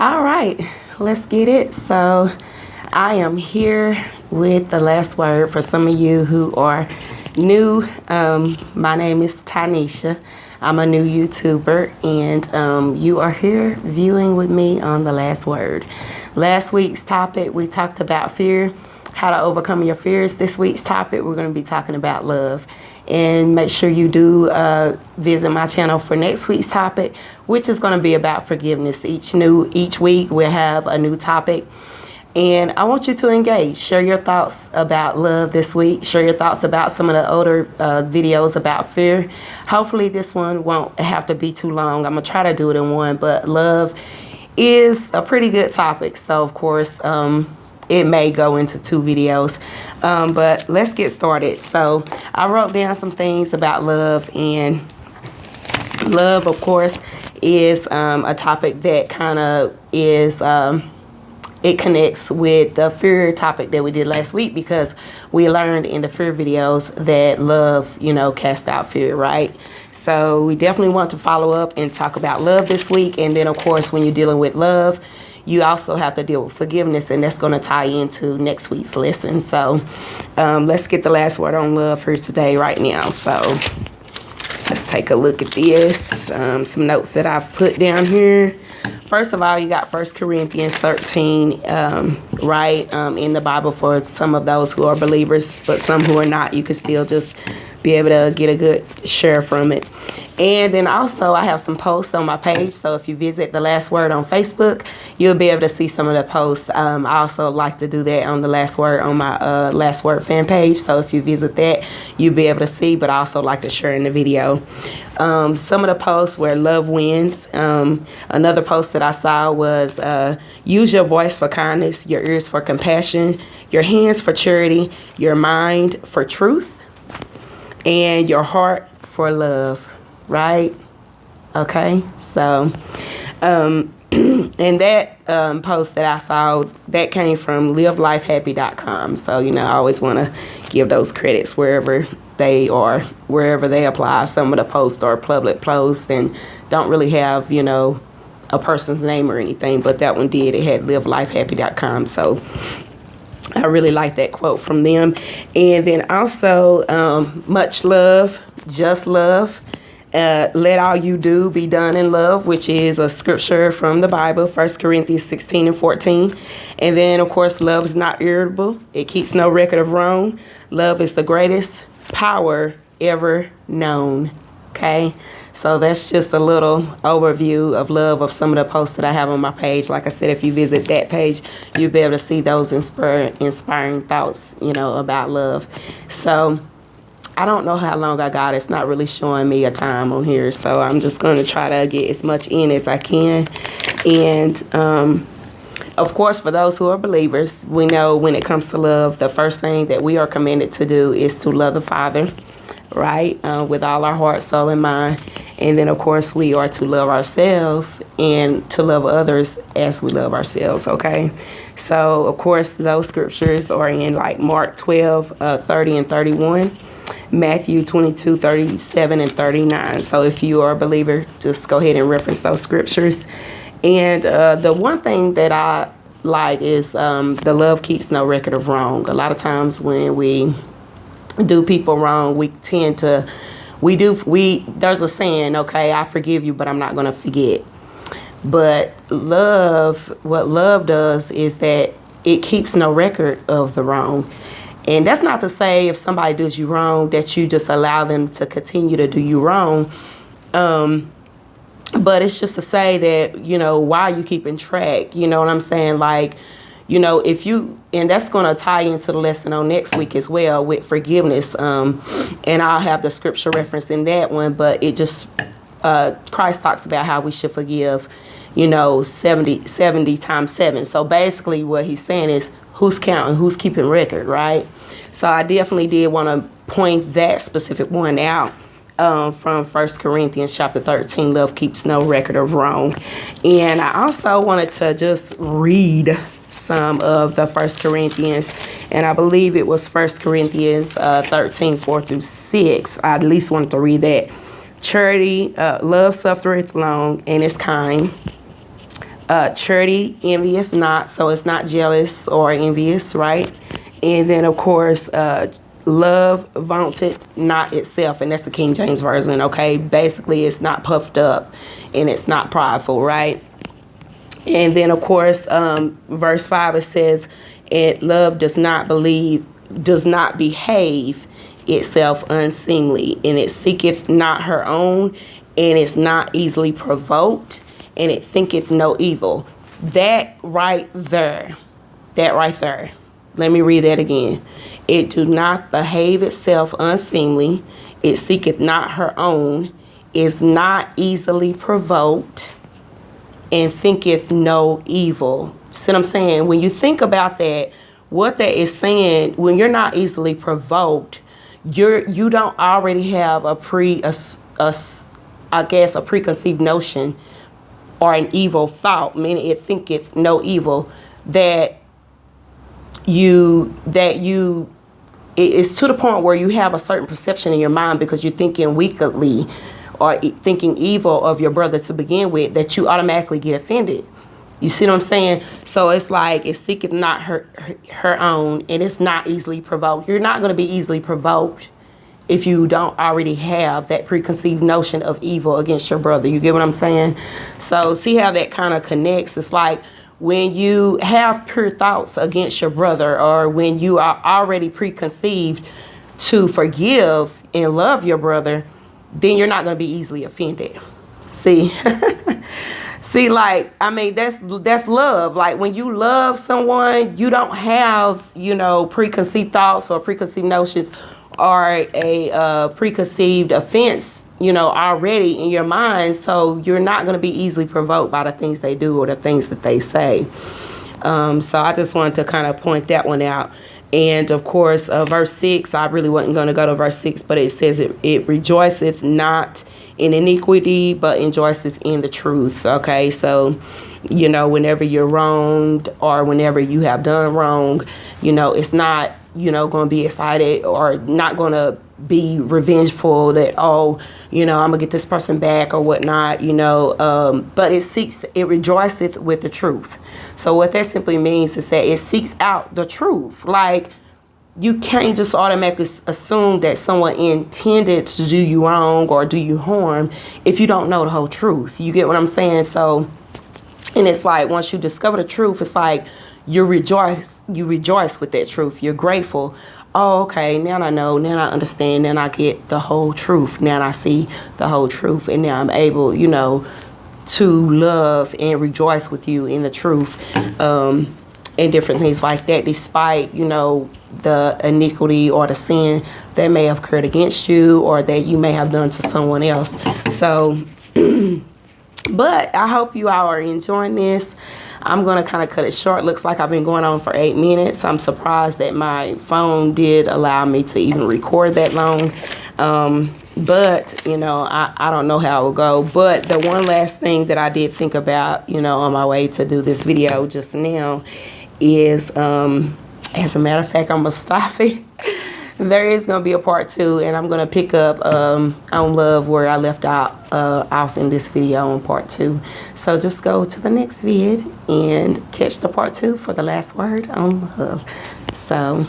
All right, let's get it. So, I am here with the last word for some of you who are new. My name is Tanisha. I'm a new YouTuber, and you are here viewing with me on the last word. Last week's topic, we talked about fear, how to overcome your fears. This week's topic, we're going to be talking about love. And make sure you do visit my channel for next week's topic, which is going to be about forgiveness. Each week we'll have a new topic, and I want you to engage. Share your thoughts about love this week. Share your thoughts about some of the older videos about fear. Hopefully this one won't have to be too long. I'm gonna try to do it in one, but love is a pretty good topic, so of course it may go into two videos, but let's get started. So I wrote down some things about love, and love, of course, is a topic that kind of is, it connects with the fear topic that we did last week, because we learned in the fear videos that love, casts out fear, right? So we definitely want to follow up and talk about love this week. And then, of course, when you're dealing with love, you also have to deal with forgiveness, and that's going to tie into next week's lesson. So let's get the last word on love for today right now. So let's take a look at this. Some notes that I've put down here. First of all, you got 1 Corinthians 13, right, in the Bible for some of those who are believers, but some who are not, you can still just be able to get a good share from it. And then also I have some posts on my page, so if you visit The Last Word on Facebook, you'll be able to see some of the posts. I also like to do that on The Last Word on my Last Word fan page, so if you visit that, you'll be able to see, but I also like to share in the video. Some of the posts where love wins. Another post that I saw was use your voice for kindness, your ears for compassion, your hands for charity, your mind for truth, and your heart for love. Right? Okay. So, and that post that I saw, that came from livelifehappy.com. So, I always want to give those credits wherever they are, wherever they apply. Some of the posts are public posts and don't really have, a person's name or anything, but that one did. It had livelifehappy.com. So I really like that quote from them. And then also, much love, just love. Let all you do be done in love, which is a scripture from the Bible, 1 Corinthians 16 and 14. And then, of course, love is not irritable. It keeps no record of wrong. Love is the greatest power ever known. Okay? So that's just a little overview of love of some of the posts that I have on my page. Like I said, if you visit that page, you'll be able to see those inspiring thoughts, about love. So I don't know how long I got. It's not really showing me a time on here, so I'm just going to try to get as much in as I can. And of course, for those who are believers, we know when it comes to love, the first thing that we are commanded to do is to love the Father, right, with all our heart, soul, and mind. And then, of course, we are to love ourselves and to love others as we love ourselves, okay? So, of course, those scriptures are in like Mark 12, 30 and 31. Matthew 22, 37 and 39. So if you are a believer, just go ahead and reference those scriptures. And the one thing that I like is the love keeps no record of wrong. A lot of times when we do people wrong, we tend to, there's a saying, okay, I forgive you, but I'm not going to forget. But what love does is that it keeps no record of the wrong. And that's not to say if somebody does you wrong that you just allow them to continue to do you wrong. But it's just to say that, why are you keeping track? You know what I'm saying? Like, if you, and that's going to tie into the lesson on next week as well with forgiveness. And I'll have the scripture reference in that one, but it just, Christ talks about how we should forgive, 70 times 7. So basically what he's saying is, who's counting, who's keeping record, right? So I definitely did want to point that specific one out from 1 Corinthians chapter 13, love keeps no record of wrong. And I also wanted to just read some of the 1 Corinthians, and I believe it was 1 Corinthians 13, 4 through 6. I at least wanted to read that. Charity, love suffereth long and is kind. Charity envieth not, so it's not jealous or envious, right? And then, of course, love vaunted not itself, and that's the King James Version, okay? Basically, it's not puffed up, and it's not prideful, right? And then, of course, verse 5, it says, love does not behave itself unseemly, and it seeketh not her own, and it's not easily provoked, and it thinketh no evil. That right there, let me read that again. It do not behave itself unseemly, it seeketh not her own, is not easily provoked, and thinketh no evil. See what I'm saying? When you think about that, what that is saying, when you're not easily provoked, you don't already have a preconceived notion or an evil thought, meaning it thinketh no evil, it's to the point where you have a certain perception in your mind because you're thinking wickedly or thinking evil of your brother to begin with, that you automatically get offended. You see what I'm saying? So it's like, it seeketh not her own, and it's not easily provoked. You're not going to be easily provoked if you don't already have that preconceived notion of evil against your brother. You get what I'm saying? So see how that kind of connects. It's like when you have pure thoughts against your brother, or when you are already preconceived to forgive and love your brother, then you're not going to be easily offended. See? See, like, I mean, that's love. Like, when you love someone, you don't have, preconceived thoughts or preconceived notions or a preconceived offense, already in your mind. So you're not going to be easily provoked by the things they do or the things that they say. So I just wanted to kind of point that one out. And of course, verse 6, I really wasn't going to go to verse 6, but it says it rejoiceth not in iniquity, but rejoiceth in the truth. Okay, so, whenever you're wronged or whenever you have done wrong, it's not, going to be excited or not going to be revengeful that, I'm going to get this person back or whatnot, but it rejoiceth with the truth. So what that simply means is that it seeks out the truth. Like, you can't just automatically assume that someone intended to do you wrong or do you harm if you don't know the whole truth. You get what I'm saying? So, and it's like, once you discover the truth, it's like you rejoice with that truth. You're grateful. Oh, okay, now I know, now I understand, now I get the whole truth. Now I see the whole truth, and now I'm able, to love and rejoice with you in the truth. And different things like that, despite, the iniquity or the sin that may have occurred against you or that you may have done to someone else. So, but I hope you all are enjoying this. I'm going to kind of cut it short. Looks like I've been going on for 8 minutes. I'm surprised that my phone did allow me to even record that long. But, I don't know how it will go. But the one last thing that I did think about, on my way to do this video just now is, as a matter of fact, I'm going to stop it. There is going to be a part 2, and I'm going to pick up on love where I left off in this video on part 2. So just go to the next vid and catch the part 2 for the last word on love. So